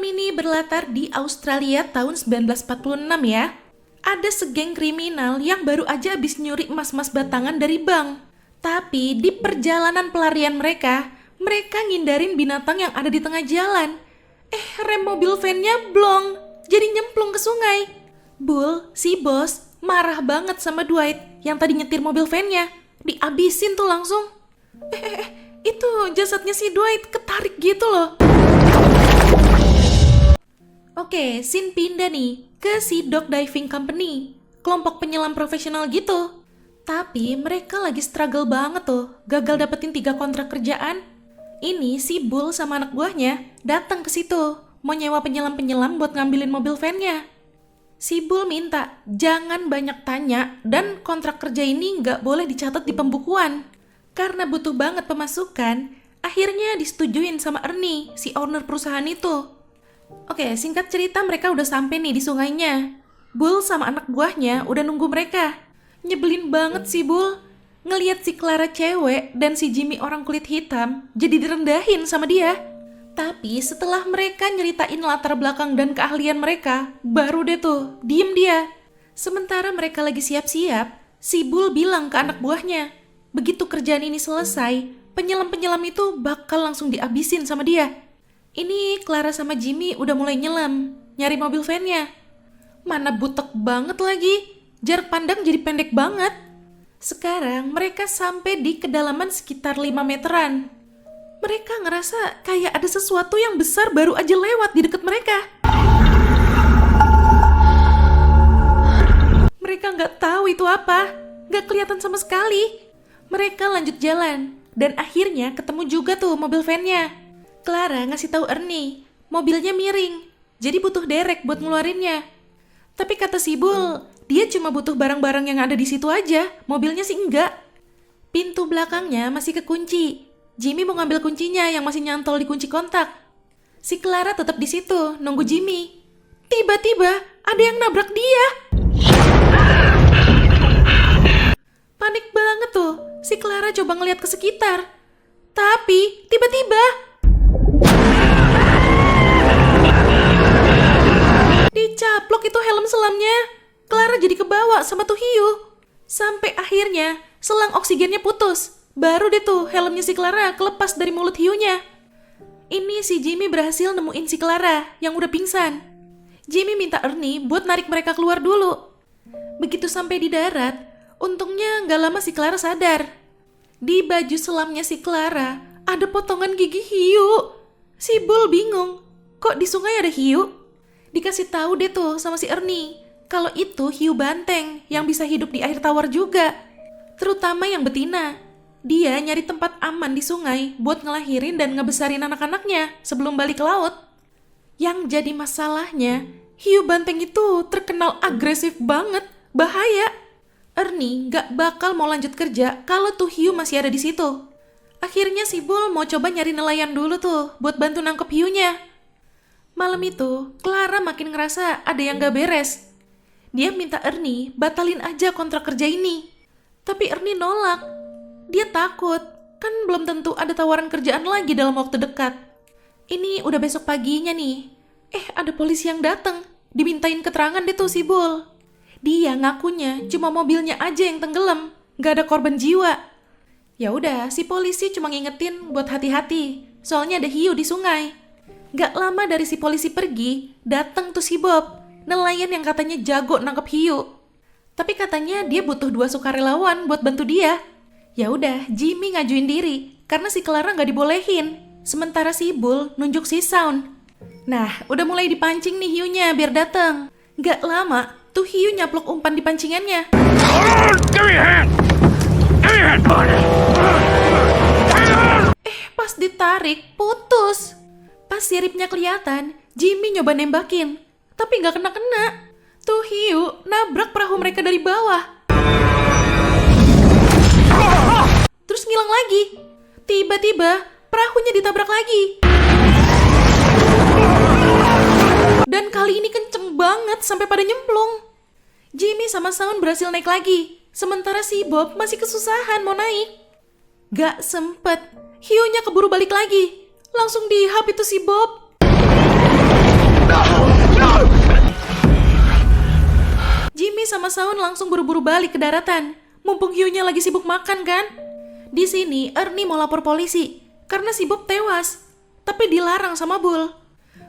Film ini berlatar di Australia tahun 1946 ya. Ada segeng kriminal yang baru aja habis nyuri emas-emas batangan dari bank. Tapi di perjalanan pelarian mereka ngindarin binatang yang ada di tengah jalan. Rem mobil van-nya blong, jadi nyemplung ke sungai. Bull, si bos, marah banget sama Dwight yang tadi nyetir mobil van-nya. Diabisin tuh langsung. Itu jasadnya si Dwight ketarik gitu loh. Oke, scene pindah nih ke si Dog Diving Company, kelompok penyelam profesional gitu. Tapi mereka lagi struggle banget tuh, gagal dapetin 3 kontrak kerjaan. Ini si Bull sama anak buahnya datang ke situ, mau nyewa penyelam-penyelam buat ngambilin mobil van-nya. Si Bull minta jangan banyak tanya dan kontrak kerja ini nggak boleh dicatat di pembukuan. Karena butuh banget pemasukan, akhirnya disetujuin sama Ernie, si owner perusahaan itu. Oke, singkat cerita mereka udah sampai nih di sungainya. Bull sama anak buahnya udah nunggu mereka. Nyebelin banget sih Bull. Ngeliat si Clara cewek dan si Jimmy orang kulit hitam jadi direndahin sama dia. Tapi setelah mereka nyeritain latar belakang dan keahlian mereka, baru deh tuh, diem dia. Sementara mereka lagi siap-siap, si Bull bilang ke anak buahnya, begitu kerjaan ini selesai, penyelam-penyelam itu bakal langsung diabisin sama dia. Ini Clara sama Jimmy udah mulai nyelam, nyari mobil van-nya. Mana butek banget lagi, jarak pandang jadi pendek banget. Sekarang mereka sampai di kedalaman sekitar 5 meteran. Mereka ngerasa kayak ada sesuatu yang besar baru aja lewat di dekat mereka. Mereka nggak tahu itu apa, nggak kelihatan sama sekali. Mereka lanjut jalan, dan akhirnya ketemu juga tuh mobil van-nya. Clara ngasih tahu Ernie, mobilnya miring, jadi butuh derek buat ngeluarinnya. Tapi kata si Bull, dia cuma butuh barang-barang yang ada di situ aja, mobilnya sih enggak. Pintu belakangnya masih kekunci. Jimmy mau ngambil kuncinya yang masih nyantol di kunci kontak. Si Clara tetap di situ, nunggu Jimmy. Tiba-tiba ada yang nabrak dia. Panik banget tuh, si Clara coba ngeliat ke sekitar. Tapi tiba-tiba dicaplok itu helm selamnya. Clara jadi kebawa sama tuh hiu. Sampai akhirnya selang oksigennya putus. Baru deh tuh helmnya si Clara kelepas dari mulut hiunya. Ini si Jimmy berhasil nemuin si Clara yang udah pingsan. Jimmy minta Ernie buat narik mereka keluar dulu. Begitu sampai di darat, untungnya gak lama si Clara sadar. Di baju selamnya si Clara ada potongan gigi hiu. Si Bull bingung, kok di sungai ada hiu? Dikasih tahu deh tuh sama si Ernie kalau itu hiu banteng yang bisa hidup di air tawar juga, terutama yang betina. Dia nyari tempat aman di sungai buat ngelahirin dan ngebesarin anak-anaknya sebelum balik ke laut. Yang jadi masalahnya, hiu banteng itu terkenal agresif banget, bahaya. Ernie gak bakal mau lanjut kerja kalau tuh hiu masih ada di situ. Akhirnya si Bull mau coba nyari nelayan dulu tuh buat bantu nangkep hiunya. Malam itu, Clara makin ngerasa ada yang gak beres. Dia minta Ernie batalin aja kontrak kerja ini. Tapi Ernie nolak. Dia takut, kan belum tentu ada tawaran kerjaan lagi dalam waktu dekat. Ini udah besok paginya nih. Ada polisi yang datang. Dimintain keterangan deh tuh si Bull. Dia ngakunya cuma mobilnya aja yang tenggelam, gak ada korban jiwa. Ya udah, si polisi cuma ngingetin buat hati-hati, soalnya ada hiu di sungai. Gak lama dari si polisi pergi, datang tuh si Bob, nelayan yang katanya jago nangkep hiu. Tapi katanya dia butuh 2 sukarelawan buat bantu dia. Ya udah, Jimmy ngajuin diri karena si Clara gak dibolehin. Sementara si Bull nunjuk si Sound. Nah, udah mulai dipancing nih hiunya biar datang. Gak lama, tuh hiu nyaplok umpan di pancingannya. Pas ditarik, putus. Pas siripnya kelihatan, Jimmy nyoba nembakin, tapi gak kena-kena. Tuh hiu nabrak perahu mereka dari bawah. Terus ngilang lagi. Tiba-tiba perahunya ditabrak lagi. Dan kali ini kenceng banget sampai pada nyemplung. Jimmy sama Sound berhasil naik lagi, sementara si Bob masih kesusahan mau naik. Gak sempet, hiunya keburu balik lagi. Langsung dihap itu si Bob. Jimmy sama Shaun langsung buru-buru balik ke daratan. Mumpung hiunya lagi sibuk makan kan? Di sini Ernie mau lapor polisi karena si Bob tewas. Tapi dilarang sama Bull.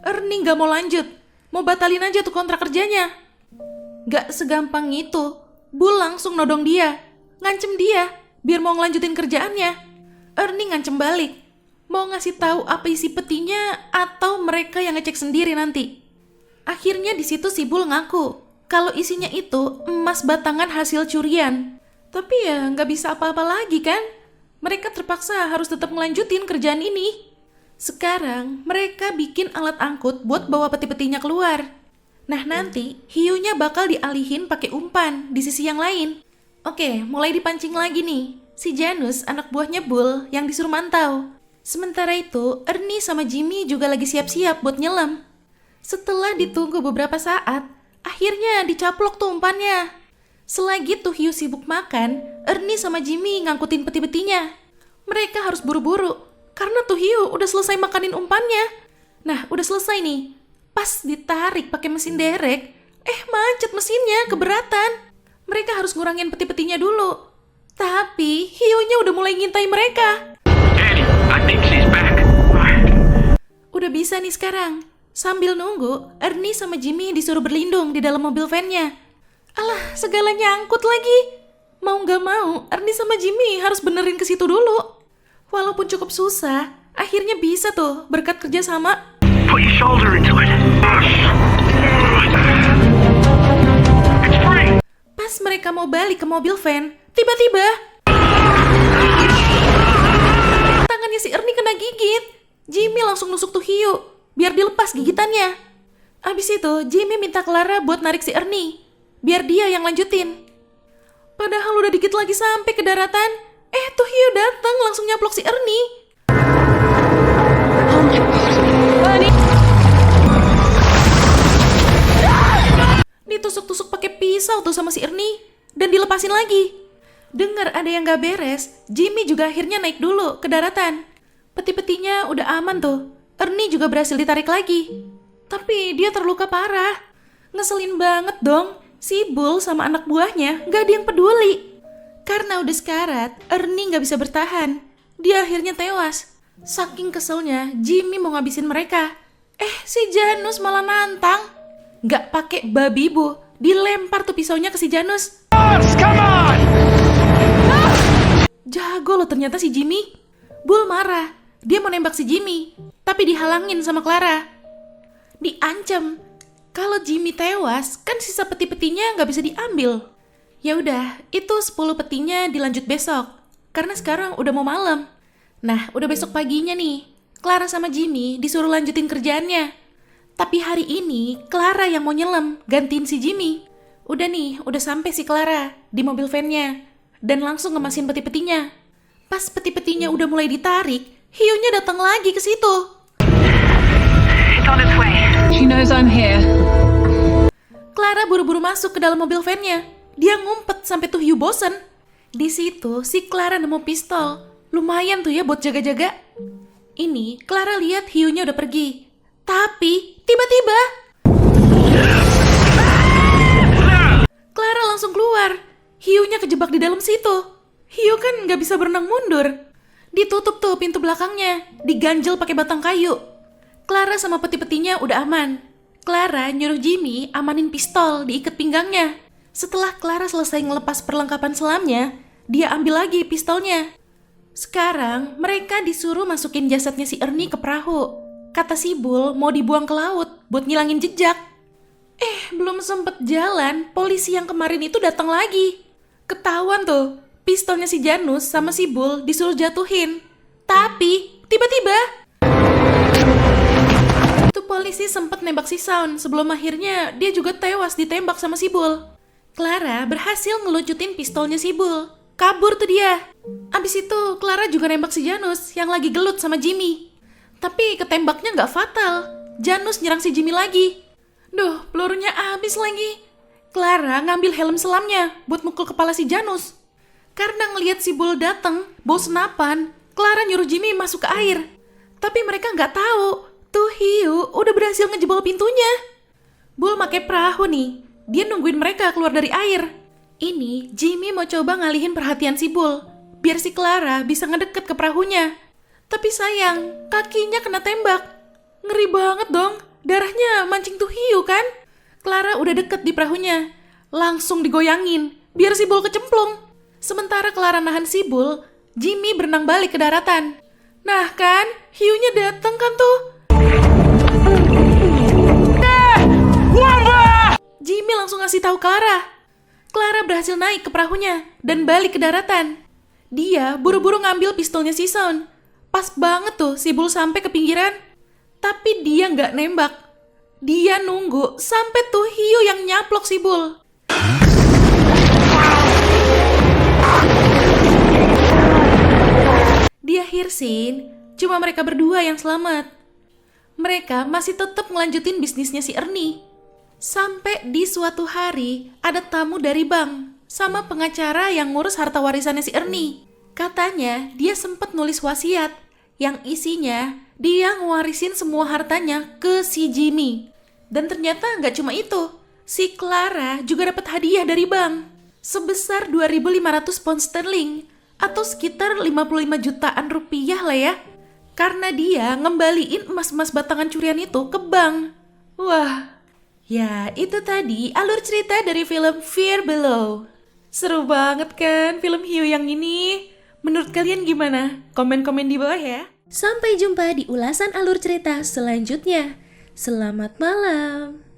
Ernie gak mau lanjut. Mau batalin aja tuh kontrak kerjanya. Gak segampang itu. Bull langsung nodong dia. Ngancem dia biar mau ngelanjutin kerjaannya. Ernie ngancem balik. Mau ngasih tahu apa isi petinya atau mereka yang ngecek sendiri nanti. Akhirnya di situ si Bull ngaku kalau isinya itu emas batangan hasil curian. Tapi ya nggak bisa apa-apa lagi kan? Mereka terpaksa harus tetap ngelanjutin kerjaan ini. Sekarang mereka bikin alat angkut buat bawa peti-petinya keluar. Nah nanti hiunya bakal dialihin pakai umpan di sisi yang lain. Oke, mulai dipancing lagi nih. Si Janus, anak buahnya Bull, yang disuruh mantau. Sementara itu, Ernie sama Jimmy juga lagi siap-siap buat nyelam. Setelah ditunggu beberapa saat, akhirnya dicaplok tuh umpannya. Selagi tuh hiu sibuk makan, Ernie sama Jimmy ngangkutin peti-petinya. Mereka harus buru-buru, karena tuh hiu udah selesai makanin umpannya. Nah, udah selesai nih. Pas ditarik pakai mesin derek, macet mesinnya, keberatan. Mereka harus ngurangin peti-petinya dulu. Tapi hiunya udah mulai ngintai mereka. Daddy, I think she's back. Udah bisa nih sekarang. Sambil nunggu, Ernie sama Jimmy disuruh berlindung di dalam mobil van-nya. Alah, segala nyangkut lagi. Mau gak mau, Ernie sama Jimmy harus benerin ke situ dulu. Walaupun cukup susah, akhirnya bisa tuh berkat kerja sama. Put your shoulder into it. It's free. Pas mereka mau balik ke mobil van, tiba-tiba tangannya si Ernie kena gigit. Jimmy langsung nusuk tuh hiu biar dilepas gigitannya. Abis itu Jimmy minta Clara buat narik si Ernie biar dia yang lanjutin. Padahal udah dikit lagi sampai ke daratan, tuh hiu datang langsung nyaplok si Ernie. Ditusuk-tusuk pakai pisau tuh sama si Ernie dan dilepasin lagi. Dengar ada yang gak beres, Jimmy juga akhirnya naik dulu ke daratan. Peti-petinya udah aman tuh. Ernie juga berhasil ditarik lagi. Tapi dia terluka parah. Ngeselin banget dong. Si Bull sama anak buahnya gak ada yang peduli. Karena udah sekarat, Ernie gak bisa bertahan. Dia akhirnya tewas. Saking keselnya, Jimmy mau ngabisin mereka. Si Janus malah nantang. Gak pakai babi bu, dilempar tuh pisaunya ke si Janus. Come on! Jago loh ternyata si Jimmy. Bull marah, dia mau nembak si Jimmy, tapi dihalangin sama Clara. Diancam, kalau Jimmy tewas, kan sisa peti-petinya nggak bisa diambil. Ya udah, itu 10 petinya dilanjut besok, karena sekarang udah mau malam. Nah, udah besok paginya nih, Clara sama Jimmy disuruh lanjutin kerjaannya. Tapi hari ini, Clara yang mau nyelam, gantiin si Jimmy. Udah nih, udah sampai si Clara di mobil van-nya. Dan langsung ngemasin peti-petinya. Pas peti-petinya udah mulai ditarik, hiunya datang lagi ke situ. It's on its way. She knows I'm here. Clara buru-buru masuk ke dalam mobil van-nya. Dia ngumpet sampai tuh hiu bosen. Di situ si Clara nemu pistol. Lumayan tuh ya buat jaga-jaga. Ini Clara lihat hiunya udah pergi. Tapi tiba-tiba Clara langsung keluar. Hiunya kejebak di dalam situ. Hiu kan nggak bisa berenang mundur. Ditutup tuh pintu belakangnya, diganjel pakai batang kayu. Clara sama peti-petinya udah aman. Clara nyuruh Jimmy amanin pistol diikat pinggangnya. Setelah Clara selesai ngelepas perlengkapan selamnya, dia ambil lagi pistolnya. Sekarang mereka disuruh masukin jasadnya si Ernie ke perahu. Kata si Bull mau dibuang ke laut buat ngilangin jejak. Belum sempet jalan, polisi yang kemarin itu datang lagi. Ketahuan tuh, pistolnya si Janus sama si Bull disuruh jatuhin. Tapi tiba-tiba tuh polisi sempet nembak si Shaun sebelum akhirnya dia juga tewas ditembak sama si Bull. Clara berhasil ngeluncutin pistolnya si Bull. Kabur tuh dia. Abis itu Clara juga nembak si Janus yang lagi gelut sama Jimmy. Tapi ketembaknya gak fatal. Janus nyerang si Jimmy lagi. Duh, pelurunya habis lagi. Clara ngambil helm selamnya buat mukul kepala si Janus. Karena ngelihat si Bull datang, bau senapan, Clara nyuruh Jimmy masuk ke air. Tapi mereka nggak tahu Tuh Hiu udah berhasil ngejebol pintunya. Bull make perahu nih. Dia nungguin mereka keluar dari air. Ini Jimmy mau coba ngalihin perhatian si Bull, biar si Clara bisa ngedeket ke perahunya. Tapi sayang, kakinya kena tembak. Ngeri banget dong, darahnya mancing tuh Hiu kan? Clara udah deket di perahunya, langsung digoyangin, biar si Bull kecemplung. Sementara Clara nahan si Bull, Jimmy berenang balik ke daratan. Nah kan, hiunya dateng kan tuh. Jimmy langsung ngasih tahu Clara. Clara berhasil naik ke perahunya dan balik ke daratan. Dia buru-buru ngambil pistolnya si Sean. Pas banget tuh si Bull sampai ke pinggiran. Tapi dia nggak nembak. Dia nunggu sampai tuh hiu yang nyaplok si Bull. Di akhir scene, cuma mereka berdua yang selamat. Mereka masih tetap ngelanjutin bisnisnya si Ernie. Sampai di suatu hari, ada tamu dari bank sama pengacara yang ngurus harta warisannya si Ernie. Katanya dia sempat nulis wasiat yang isinya dia ngewarisin semua hartanya ke si Jimmy. Dan ternyata nggak cuma itu, si Clara juga dapat hadiah dari bank sebesar 2.500 pound sterling atau sekitar 55 jutaan rupiah lah ya. Karena dia ngembaliin emas-emas batangan curian itu ke bank. Wah, ya itu tadi alur cerita dari film Fear Below. Seru banget kan film hiu yang ini? Menurut kalian gimana? Komen-komen di bawah ya. Sampai jumpa di ulasan alur cerita selanjutnya. Selamat malam.